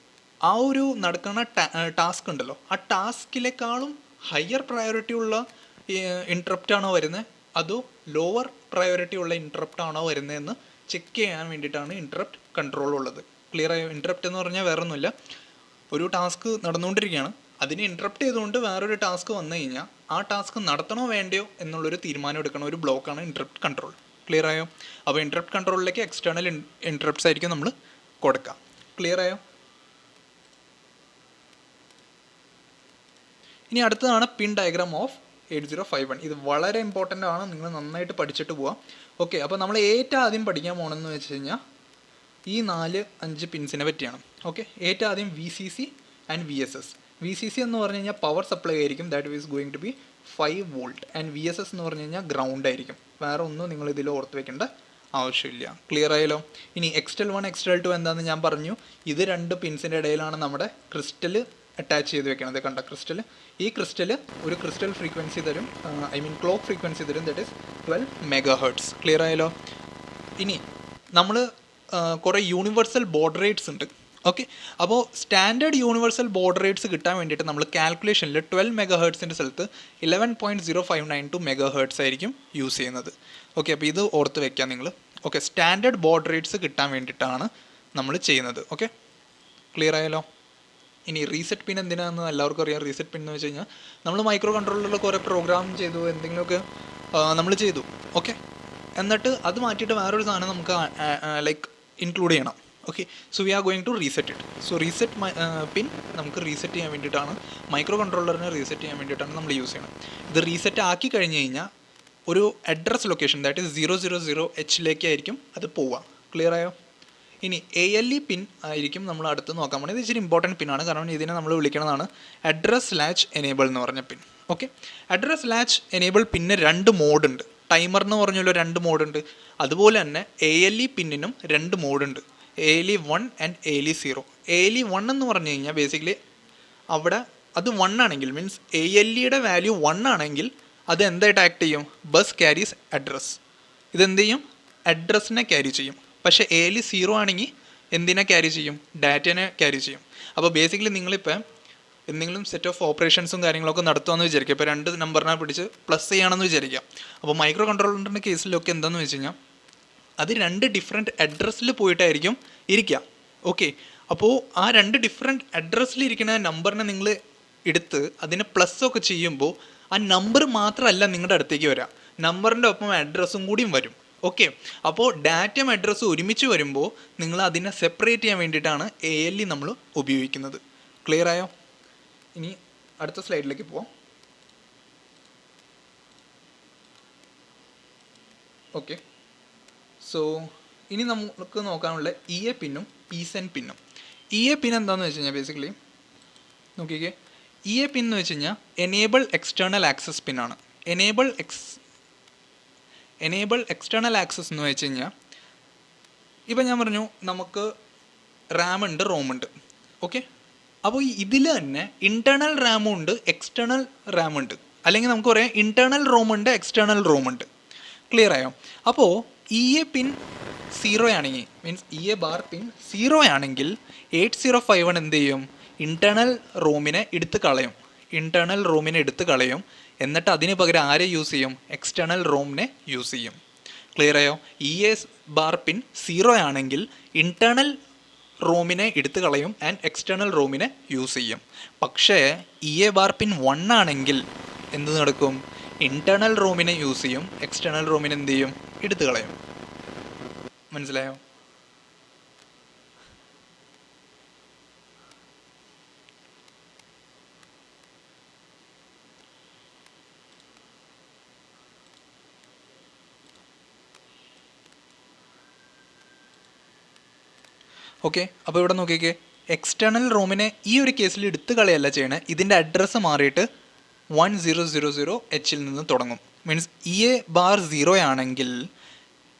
ആ ഒരു നടക്കുന്ന ടാസ്ക് ഉണ്ടല്ലോ, ആ ടാസ്കിലേക്കാളും ഹയർ പ്രയോറിറ്റി ഉള്ള ഇൻറ്ററപ്റ്റ് ആണോ വരുന്നത്, അതോ ലോവർ പ്രയോറിറ്റി ഉള്ള ഇൻറ്ററപ്റ്റ് ആണോ വരുന്നതെന്ന് ചെക്ക് ചെയ്യാൻ വേണ്ടിയിട്ടാണ് ഇൻറ്ററപ്റ്റ് കൺട്രോൾ ഉള്ളത്. ക്ലിയർ ആയോ? ഇൻറ്ററപ്റ്റ് എന്ന് പറഞ്ഞാൽ വേറെ ഒന്നുമില്ല, ഒരു ടാസ്ക് നടന്നുകൊണ്ടിരിക്കുകയാണ്, അതിനെ ഇൻറ്ററപ്റ്റ് ചെയ്തുകൊണ്ട് വേറൊരു ടാസ്ക് വന്നു കഴിഞ്ഞാൽ ആ ടാസ്ക് നടത്തണോ വേണ്ടയോ എന്നുള്ളൊരു തീരുമാനം എടുക്കണ ഒരു ബ്ലോക്കാണ് ഇൻറ്ററപ്റ്റ് കൺട്രോൾ. ക്ലിയർ ആയോ? അപ്പോൾ ഇൻറ്ററപ്റ്റ് കൺട്രോളിലേക്ക് എക്സ്റ്റേണൽ ഇൻറ്ററപ്റ്റ്സ് ആയിരിക്കും നമ്മൾ കൊടുക്കുക. ക്ലിയർ ആയോ? ഇനി അടുത്തതാണ് പിൻ ഡയഗ്രാം ഓഫ് 8051. ഇത് വളരെ ഇമ്പോർട്ടൻ്റ് ആണ്, നിങ്ങൾ നന്നായിട്ട് പഠിച്ചിട്ട് പോവാം. ഓക്കെ, അപ്പോൾ നമ്മൾ ഏറ്റവും ആദ്യം പഠിക്കാൻ പോകണമെന്ന് വെച്ച് കഴിഞ്ഞാൽ ഈ 4-5 പിൻസിനെ പറ്റിയാണ്. ഓക്കെ, ഏറ്റവും ആദ്യം VCC ആൻഡ് VSS. VCC എന്ന് പറഞ്ഞു കഴിഞ്ഞാൽ പവർ സപ്ലൈ ആയിരിക്കും, that is going to be 5 volt. And VSS എന്ന് പറഞ്ഞു കഴിഞ്ഞാൽ ഗ്രൗണ്ട് ആയിരിക്കും. വേറെ ഒന്നും നിങ്ങൾ ഇതിൽ ഓർത്ത് വെക്കേണ്ട ആവശ്യമില്ല. ക്ലിയർ ആയല്ലോ? ഇനി XTEL 1 XTEL 2 എന്താണെന്ന് ഞാൻ പറഞ്ഞു. ഇത് 2 പിൻസിൻ്റെ ഇടയിലാണ് നമ്മുടെ ക്രിസ്റ്റൽ അറ്റാച്ച് ചെയ്ത് വെക്കണത്. കണ്ട ക്രിസ്റ്റൽ, ഈ ക്രിസ്റ്റൽ ഒരു ക്രിസ്റ്റൽ ഫ്രീക്വൻസി തരും, ക്ലോക്ക് ഫ്രീക്വൻസി തരും, ദാറ്റ് ഈസ് 12 MHz. ക്ലിയർ ആയല്ലോ? ഇനി നമ്മൾ കുറേ യൂണിവേഴ്സൽ ബോർഡ് റേറ്റ്സ് ഉണ്ട്. ഓക്കെ, അപ്പോൾ സ്റ്റാൻഡേർഡ് യൂണിവേഴ്സൽ ബോർഡ് റേറ്റ്സ് കിട്ടാൻ വേണ്ടിയിട്ട് നമ്മൾ കാൽക്കുലേഷനിൽ 12 MHz സ്ഥലത്ത് 11.0592 MHz ആയിരിക്കും യൂസ് ചെയ്യുന്നത്. ഓക്കെ, അപ്പോൾ ഇത് ഓർത്ത് വെക്കാം നിങ്ങൾ. ഓക്കെ, സ്റ്റാൻഡേർഡ് ബോർഡ് റേറ്റ്സ് കിട്ടാൻ വേണ്ടിയിട്ടാണ് നമ്മൾ ചെയ്യുന്നത്. ഓക്കെ, ക്ലിയർ ആയല്ലോ? ഇനി റീസെറ്റ് പിൻ എന്തിനാണെന്ന് എല്ലാവർക്കും അറിയാം. റീസെറ്റ് പിൻ എന്ന് വെച്ച് കഴിഞ്ഞാൽ നമ്മൾ മൈക്രോ കൺട്രോളറിൽ കുറേ പ്രോഗ്രാം ചെയ്തു, എന്തെങ്കിലുമൊക്കെ നമ്മൾ ചെയ്തു. ഓക്കെ, എന്നിട്ട് അത് മാറ്റിയിട്ട് വേറൊരു സാധനം നമുക്ക് ലൈക്ക് ഇൻക്ലൂഡ് ചെയ്യണം. Okay, so we are going to reset it. So reset pin നമുക്ക് റീസെറ്റ് ചെയ്യാൻ വേണ്ടിയിട്ടാണ്, മൈക്രോ കൺട്രോളറിനെ റീസെറ്റ് ചെയ്യാൻ വേണ്ടിയിട്ടാണ് നമ്മൾ യൂസ് ചെയ്യണം. ഇത് റീസെറ്റ് ആക്കി കഴിഞ്ഞ് കഴിഞ്ഞാൽ ഒരു address location, that is 000H അത് പോവുക. ക്ലിയർ ആയോ? ഇനി ALE പിൻ ആയിരിക്കും നമ്മൾ അടുത്ത് നോക്കാൻ പോകുന്നത്. ഇത് ഇച്ചിരി ഇമ്പോർട്ടൻറ്റ് പിന്നാണ്, കാരണം ഇതിനെ നമ്മൾ വിളിക്കുന്നതാണ് അഡ്രസ് ലാച്ച് എനേബിൾ എന്ന് പറഞ്ഞ പിൻ. ഓക്കെ, അഡ്രസ് ലാച്ച് എനേബിൾ പിന്നെ 2 മോഡുണ്ട്. ടൈമർ എന്ന് പറഞ്ഞല്ലോ 2 മോഡുണ്ട്. അതുപോലെ തന്നെ ALE പിന്നിനും 2 മോഡുണ്ട്, ALE 1 and ALE 0. ALE 1 എന്ന് പറഞ്ഞു കഴിഞ്ഞാൽ ബേസിക്കലി അവിടെ അത് 1 ആണെങ്കിൽ, മീൻസ് ALEയുടെ വാല്യൂ 1 ആണെങ്കിൽ അത് എന്തായിട്ട് ആക്ട് ചെയ്യും? Bus carries address. ഇതെന്ത് ചെയ്യും? അഡ്രസ്സിനെ ക്യാരി ചെയ്യും. പക്ഷേ ALE 0 ആണെങ്കിൽ എന്തിനെ ക്യാരി ചെയ്യും? ഡാറ്റേനെ ക്യാരി ചെയ്യും. അപ്പോൾ ബേസിക്കലി നിങ്ങളിപ്പോൾ എന്തെങ്കിലും സെറ്റ് ഓഫ് ഓപ്പറേഷൻസും കാര്യങ്ങളൊക്കെ നടത്തുകയെന്ന് വിചാരിക്കുക. ഇപ്പോൾ 2 നമ്പറിനെ പിടിച്ച് പ്ലസ് ചെയ്യണമെന്ന് വിചാരിക്കുക. അപ്പോൾ മൈക്രോ കൺട്രോളറിൻ്റെ കേസിലൊക്കെ എന്താണെന്ന് വെച്ച് കഴിഞ്ഞാൽ അത് 2 ഡിഫറെൻറ്റ് അഡ്രസ്സിൽ പോയിട്ടായിരിക്കും ഇരിക്കുക. ഓക്കെ, അപ്പോൾ ആ 2 ഡിഫറെൻറ്റ് അഡ്രസ്സിലിരിക്കുന്ന നമ്പറിനെ നിങ്ങൾ എടുത്ത് അതിനെ പ്ലസ് ഒക്കെ ചെയ്യുമ്പോൾ ആ നമ്പർ മാത്രമല്ല നിങ്ങളുടെ അടുത്തേക്ക് വരിക, നമ്പറിൻ്റെ ഒപ്പം അഡ്രസ്സും കൂടിയും വരും. ഓക്കെ, അപ്പോൾ ഡാറ്റയും അഡ്രസ്സും ഒരുമിച്ച് വരുമ്പോൾ നിങ്ങൾ അതിനെ സെപ്പറേറ്റ് ചെയ്യാൻ വേണ്ടിയിട്ടാണ് ALE നമ്മൾ ഉപയോഗിക്കുന്നത്. ക്ലിയർ ആയോ? ഇനി അടുത്ത സ്ലൈഡിലേക്ക് പോവാം. ഓക്കെ, സോ ഇനി നമുക്ക് നോക്കാനുള്ള EA പിന്നും PSEN പിന്നും. EA പിൻ എന്താണെന്ന് വെച്ച് കഴിഞ്ഞാൽ ബേസിക്കലി നോക്കിക്കേ, EA പിൻ എന്ന് വെച്ച് കഴിഞ്ഞാൽ എനേബിൾ എക്സ്റ്റേണൽ ആക്സസ് പിന്നാണ്. എനേബിൾ എക്സ്റ്റേണൽ ആക്സസ് എന്ന് വെച്ച് കഴിഞ്ഞാൽ ഇപ്പം ഞാൻ പറഞ്ഞു നമുക്ക് റാം ഉണ്ട്, റോം ഉണ്ട്. ഓക്കെ, അപ്പോൾ ഇതിൽ തന്നെ ഇൻറ്റേർണൽ റാമും ഉണ്ട്, എക്സ്റ്റേണൽ റാമുണ്ട്. അല്ലെങ്കിൽ നമുക്ക് പറയാം ഇൻറ്റേർണൽ റോം ഉണ്ട്, എക്സ്റ്റേണൽ റോം ഉണ്ട്. ക്ലിയർ ആയോ? അപ്പോൾ EA പിൻ 0 ആണെങ്കിൽ, മീൻസ് EA ബാർ പിൻ 0 ആണെങ്കിൽ 8051 എന്ത് ചെയ്യും? ഇൻറ്റേർണൽ റോമിനെ എടുത്ത് കളയും. എന്നിട്ട് അതിന് പകരം ആരെ യൂസ് ചെയ്യും? എക്സ്റ്റേണൽ റോമിനെ യൂസ് ചെയ്യും. ക്ലിയർ ആയോ? EA ബാർ പിൻ 0 ആണെങ്കിൽ ഇൻറ്റേർണൽ റോമിനെ എടുത്ത് കളയും ആൻഡ് എക്സ്റ്റേണൽ റോമിനെ യൂസ് ചെയ്യും. പക്ഷേ EA ബാർ പിൻ 1 ആണെങ്കിൽ എന്ത് നടക്കും? ഇൻറ്റേർണൽ റോമിനെ യൂസ് ചെയ്യും, എക്സ്റ്റേണൽ റോമിനെ എന്ത് ചെയ്യും? എടുത്ത് കളയും. മനസ്സിലായോ? ഓക്കെ, അപ്പോൾ ഇവിടെ നോക്കിക്കേ, എക്സ്റ്റേണൽ റോമിനെ ഈ ഒരു കേസിൽ എടുത്തു കളയല്ല ചെയ്യണേ, ഇതിൻ്റെ അഡ്രസ്സ് മാറിയിട്ട് 1000 നിന്ന് തുടങ്ങും. മീൻസ് EA_0 ആണെങ്കിൽ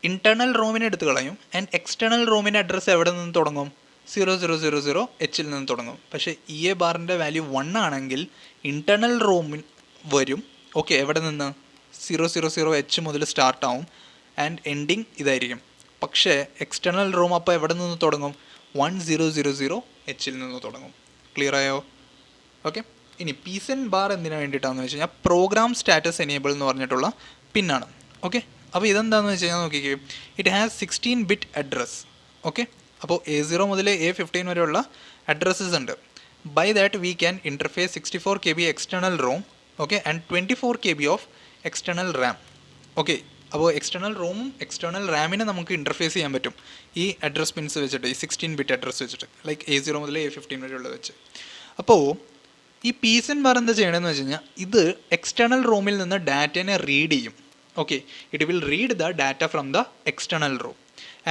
ഇൻറ്റേർണൽ റോമിനെ എടുത്ത് കളയും, ആൻഡ് എക്സ്റ്റേണൽ റോമിൻ്റെ അഡ്രസ്സ് എവിടെ നിന്ന് തുടങ്ങും? 0000 നിന്ന് തുടങ്ങും. പക്ഷേ EA_ൻ്റെ വാല്യൂ 1 ആണെങ്കിൽ ഇൻറ്റേർണൽ റോമിൽ വരും. ഓക്കെ, എവിടെ നിന്ന്? 000 മുതൽ സ്റ്റാർട്ടാവും ആൻഡ് എൻഡിങ് ഇതായിരിക്കും. പക്ഷേ എക്സ്റ്റേണൽ റോം അപ്പോൾ എവിടെ നിന്ന് തുടങ്ങും? 1000 നിന്ന് തുടങ്ങും. ക്ലിയർ ആയോ? ഓക്കെ. ഇനി PSEN എന്തിനു വേണ്ടിയിട്ടാണെന്ന് വെച്ച് കഴിഞ്ഞാൽ പ്രോഗ്രാം സ്റ്റാറ്റസ് എനേബിൾ എന്ന് പറഞ്ഞിട്ടുള്ള പിന്നാണ്. ഓക്കെ, അപ്പോൾ ഇതെന്താണെന്ന് വെച്ച് കഴിഞ്ഞാൽ നോക്കിക്കേ, it has 16 bit address. Okay, അപ്പോൾ A0 മുതൽ A15 വരെയുള്ള അഡ്രസ്സസ് ഉണ്ട്. By that we can interface 64 KB external ROM, okay, and 24 KB of external RAM. Okay, അപ്പോൾ എക്സ്റ്റേണൽ റോമും എക്സ്റ്റേണൽ റാമിനെ നമുക്ക് ഇൻ്റർഫേസ് ചെയ്യാൻ പറ്റും ഈ അഡ്രസ് പിൻസ് വെച്ചിട്ട്, ഈ 16 ബിറ്റ് അഡ്രസ്സ് വെച്ചിട്ട്, ലൈക്ക് A0 മുതൽ A15 വരെയുള്ളത് വെച്ച്. അപ്പോൾ ഈ PSEN എന്താ ചെയ്യണമെന്ന് വെച്ച് കഴിഞ്ഞാൽ ഇത് എക്സ്റ്റേണൽ റോമിൽ നിന്ന് ഡാറ്റേനെ റീഡ് ചെയ്യും. Okay, it will read the data from the external ROM.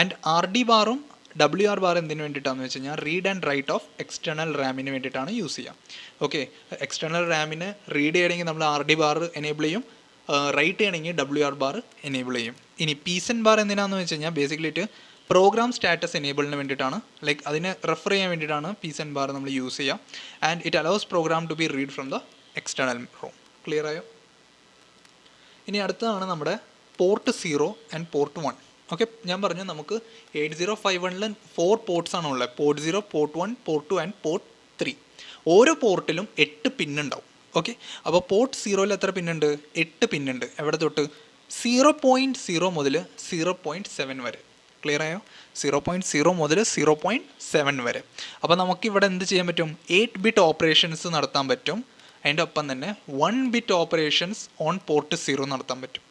And RD ബാറും WR ബാർ എന്തിനു വേണ്ടിയിട്ടാണെന്ന് വെച്ച് കഴിഞ്ഞാൽ read and write of external റാമിന് വേണ്ടിയിട്ടാണ് യൂസ് ചെയ്യുക. ഓക്കെ, എക്സ്റ്റേണൽ റാമിന് റീഡ് ചെയ്യണമെങ്കിൽ നമ്മൾ RD ബാർ എനേബിൾ ചെയ്യും, റൈറ്റ് ചെയ്യണമെങ്കിൽ WR ബാർ എനേബിൾ ചെയ്യും. ഇനി PSEN എന്തിനാണെന്ന് വെച്ച് കഴിഞ്ഞാൽ ബേസിക്കലി ഇറ്റ് പ്രോഗ്രാം സ്റ്റാറ്റസ് എനേബിളിന് വേണ്ടിയിട്ടാണ്, ലൈക്ക് അതിനെ റെഫർ ചെയ്യാൻ വേണ്ടിയിട്ടാണ് PSEN നമ്മൾ യൂസ് ചെയ്യുക. And it allows program to be read from the external ROM. Clear ആയോ? ഇനി അടുത്തതാണ് നമ്മുടെ പോർട്ട് 0 ആൻഡ് പോർട്ട് 1. ഓക്കെ, ഞാൻ പറഞ്ഞു നമുക്ക് 8051 4 പോർട്ട്സ് ആണ് ഉള്ളത്. Port 0, port 1, port 2 and port 3. ഓരോ പോർട്ടിലും 8 പിന്നുണ്ടാവും. ഓക്കെ, അപ്പോൾ പോർട്ട് 0 എത്ര പിന്നുണ്ട്? 8 പിന്നുണ്ട്. എവിടെ തൊട്ട്? 0.0 മുതൽ 0.7 വരെ. ക്ലിയർ ആയോ? 0.0 മുതൽ 0.7 വരെ. അപ്പോൾ നമുക്കിവിടെ എന്ത് ചെയ്യാൻ പറ്റും? 8 ബിറ്റ് ഓപ്പറേഷൻസ് നടത്താൻ പറ്റും. അതിൻ്റെ ഒപ്പം തന്നെ 1 ബിറ്റ് ഓപ്പറേഷൻസ് ഓൺ പോർട്ട് 0 നടത്താൻ പറ്റും.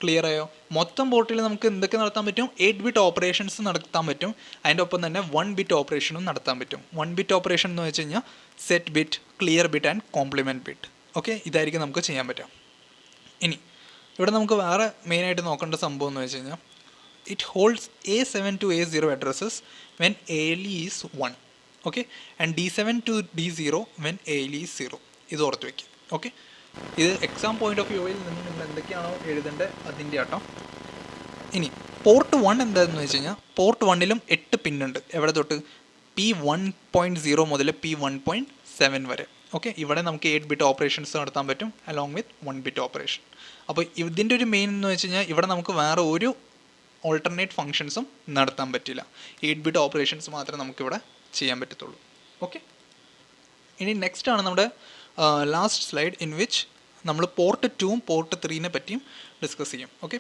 ക്ലിയർ ആയോ? മൊത്തം പോർട്ടിൽ നമുക്ക് എന്തൊക്കെ നടത്താൻ പറ്റും? 8 ബിറ്റ് ഓപ്പറേഷൻസ് നടത്താൻ പറ്റും. അതിൻ്റെ ഒപ്പം തന്നെ 1 ബിറ്റ് ഓപ്പറേഷനും നടത്താൻ പറ്റും. 1 ബിറ്റ് ഓപ്പറേഷൻ എന്ന് വെച്ച് കഴിഞ്ഞാൽ set bit, clear bit and complement bit. Okay, ഇതായിരിക്കും നമുക്ക് ചെയ്യാൻ പറ്റുക. ഇനി ഇവിടെ നമുക്ക് വേറെ മെയിനായിട്ട് നോക്കേണ്ട സംഭവം എന്ന് വെച്ച് കഴിഞ്ഞാൽ it holds A7 to A0 addresses when ALE is 1. Okay, and D7 to D0 when ALE is 0. ഇത് ഓർത്ത് വയ്ക്കുക. ഓക്കെ, ഇത് എക്സാം പോയിന്റ് ഓഫ് വ്യൂവിൽ നിന്ന് നിങ്ങൾ എന്തൊക്കെയാണോ എഴുതേണ്ടത് അതിൻ്റെ ആട്ടോ. ഇനി പോർട്ട് 1 എന്താണെന്ന് വെച്ച് കഴിഞ്ഞാൽ പോർട്ട് 1ലും 8 പിന്നുണ്ട്. എവിടെ തൊട്ട്? P1.0 മുതൽ P1.7 വരെ. ഓക്കെ, ഇവിടെ നമുക്ക് 8 ബിറ്റ് ഓപ്പറേഷൻസ് നടത്താൻ പറ്റും അലോങ് വിത്ത് 1 ബിറ്റ് ഓപ്പറേഷൻ. അപ്പോൾ ഇതിൻ്റെ ഒരു മെയിൻ എന്ന് വെച്ച് കഴിഞ്ഞാൽ ഇവിടെ നമുക്ക് വേറെ ഒരു ഓൾട്ടർനേറ്റ് ഫങ്ഷൻസും നടത്താൻ പറ്റില്ല. 8 ബിറ്റ് ഓപ്പറേഷൻസ് മാത്രമേ നമുക്കിവിടെ ചെയ്യാൻ പറ്റത്തുള്ളൂ. ഓക്കെ, ഇനി നെക്സ്റ്റ് ആണ് നമ്മുടെ ലാസ്റ്റ് സ്ലൈഡ് ഇൻ വിച്ച് നമ്മൾ പോർട്ട് 2ഉം പോർട്ട് 3നെ പറ്റിയും ഡിസ്കസ് ചെയ്യും. ഓക്കെ,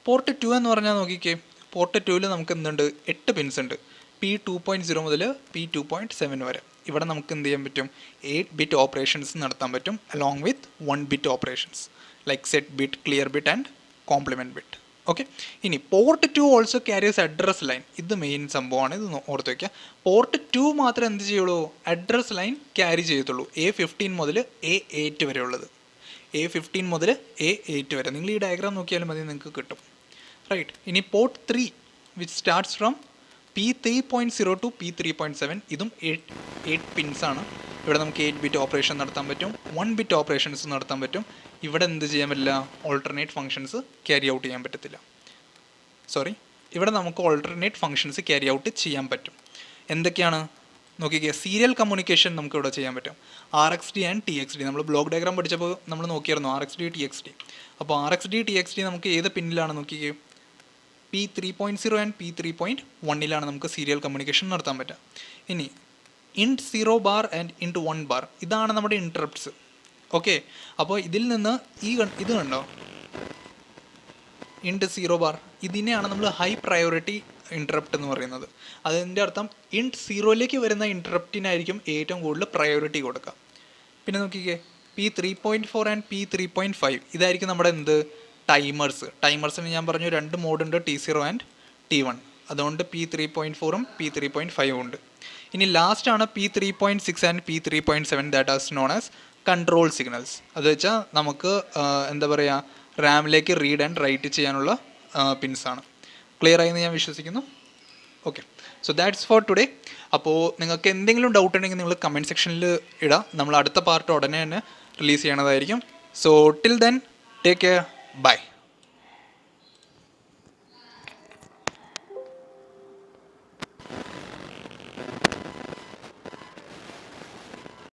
പോർട്ട് 2 എന്ന് പറഞ്ഞാൽ നോക്കിക്കേ, പോർട്ട് 2ൽ നമുക്ക് എന്തുണ്ട്? 8 പിൻസ് ഉണ്ട്. P2.0 മുതൽ P2.7 വരെ. ഇവിടെ നമുക്ക് എന്ത് ചെയ്യാൻ പറ്റും? 8 ബിറ്റ് ഓപ്പറേഷൻസ് നടത്താൻ പറ്റും along with 1 bit operations like set bit, clear bit and complement bit. Okay, ഇനി port 2 also carries address line. ഇത് മെയിൻ സംഭവമാണ്, ഇത് ഓർത്ത് വയ്ക്കുക. പോർട്ട് 2 മാത്രമേ എന്ത് ചെയ്യുള്ളൂ? അഡ്രസ് ലൈൻ ക്യാരി ചെയ്യത്തുള്ളൂ. A15 മുതൽ A8 വരെ ഉള്ളത്. A15 മുതൽ A8 വരെ. നിങ്ങൾ ഈ ഡയഗ്രാം നോക്കിയാലും മതി, നിങ്ങൾക്ക് കിട്ടും. റൈറ്റ്. ഇനി port 3 which starts from P3.0 to P3.7. ഇതും 8 പിൻസ് ആണ്. ഇവിടെ നമുക്ക് 8 ബിറ്റ് ഓപ്പറേഷൻ നടത്താൻ പറ്റും, 1 ബിറ്റ് ഓപ്പറേഷൻസ് നടത്താൻ പറ്റും. ഇവിടെ എന്ത് ചെയ്യാൻ പറ്റില്ല? ഓൾട്ടർനേറ്റ് ഫങ്ഷൻസ് ക്യാരി ഔട്ട് ചെയ്യാൻ പറ്റത്തില്ല. ഇവിടെ നമുക്ക് ഓൾട്ടർനേറ്റ് ഫങ്ഷൻസ് ക്യാരി ഔട്ട് ചെയ്യാൻ പറ്റും. എന്തൊക്കെയാണ് നോക്കിക്കുക? സീരിയൽ കമ്മ്യൂണിക്കേഷൻ നമുക്ക് ഇവിടെ ചെയ്യാൻ പറ്റും. RxD and TxD. നമ്മൾ ബ്ലോക്ക് ഡയഗ്രാം പഠിച്ചപ്പോൾ നമ്മൾ നോക്കിയായിരുന്നു RxD TxD. അപ്പോൾ RxD TxD നമുക്ക് ഏത് പിന്നിലാണ് നോക്കിക്കുക? P3.0 ആൻഡ് P3.1ലാണ് നമുക്ക് സീരിയൽ കമ്മ്യൂണിക്കേഷൻ നടത്താൻ പറ്റുക. ഇനി int 0 bar and int 1 bar, ഇതാണ് നമ്മുടെ ഇൻറ്ററപ്റ്റ്സ്. ഓക്കെ, അപ്പോൾ ഇതിൽ നിന്ന് ഇത് കണ്ടോ? int 0 ബാർ, ഇതിനെയാണ് നമ്മൾ ഹൈ പ്രയോറിറ്റി ഇൻറ്ററപ്റ്റ് എന്ന് പറയുന്നത്. അതിൻ്റെ അർത്ഥം int 0ലേക്ക് വരുന്ന ഇൻറ്ററപ്റ്റിനായിരിക്കും ഏറ്റവും കൂടുതൽ പ്രയോറിറ്റി കൊടുക്കുക. പിന്നെ നോക്കിക്കേ, P3.4 ആൻഡ് P3.5 ഇതായിരിക്കും നമ്മുടെ എന്ത്? ടൈമേഴ്സിന് ഞാൻ പറഞ്ഞു 2 മോഡുണ്ട്, T0 ആൻഡ് T1. അതുകൊണ്ട് P3.4ഉം P3.5ഉം ഉണ്ട്. ഇനി ലാസ്റ്റ് ആണ് P3.6 and P3.7, that as known as control signals. അത് വെച്ചാൽ നമുക്ക് എന്താ പറയുക, റാമിലേക്ക് റീഡ് ആൻഡ് റൈറ്റ് ചെയ്യാനുള്ള പിൻസാണ്. ക്ലിയർ ആയെന്ന് ഞാൻ വിശ്വസിക്കുന്നു. Okay, so that's for today. അപ്പോൾ നിങ്ങൾക്ക് എന്തെങ്കിലും ഡൗട്ട് ഉണ്ടെങ്കിൽ നിങ്ങൾ കമൻറ്റ് സെക്ഷനിൽ ഇടാം. നമ്മൾ അടുത്ത പാർട്ട് ഉടനെ തന്നെ റിലീസ് ചെയ്യണതായിരിക്കും. So till then take care, by.